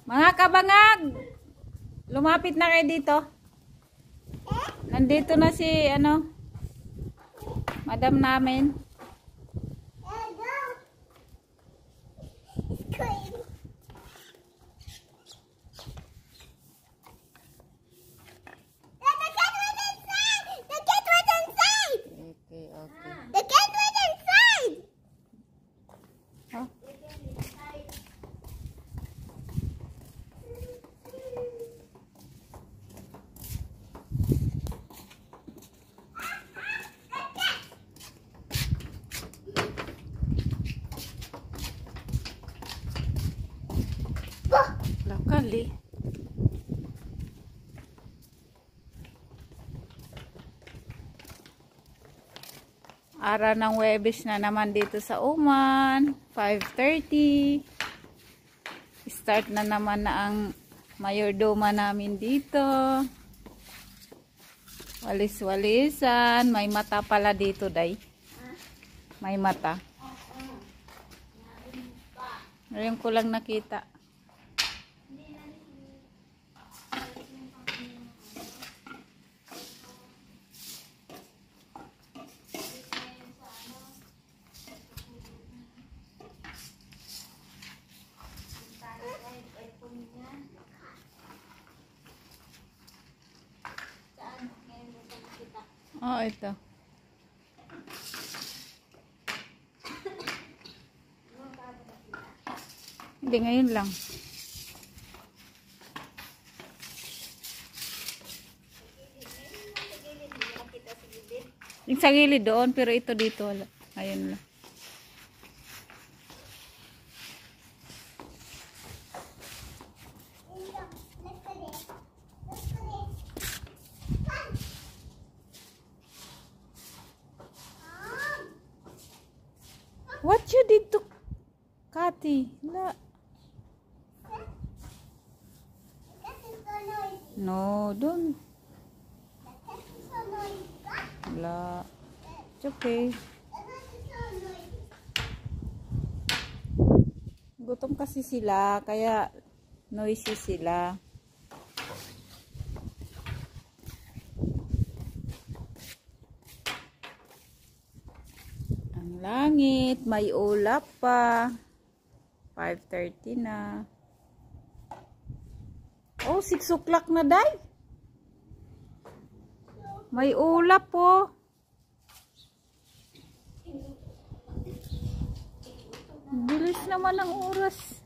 Mga kabangag, lumapit na kayo dito. Nandito na si madam namin. Kali. Araw ng Huwebes na naman dito sa Oman. 5:30. Start na naman na ang mayordoma namin dito. Walis-walisan. May mata pala dito, day. May mata. Ngayon ko lang nakita. Oh, ito. Hindi, ngayon lang. Yung sa gilid doon, pero ito dito wala. Ayun lang. What you did to Cathy? No, don't. La. It's okay. Gutom kasi sila, kaya noisy sila. Ang langit, may ulap pa. 5:30 na. Oh, 6 o'clock na, day. May ulap po. Bilis naman ang oras.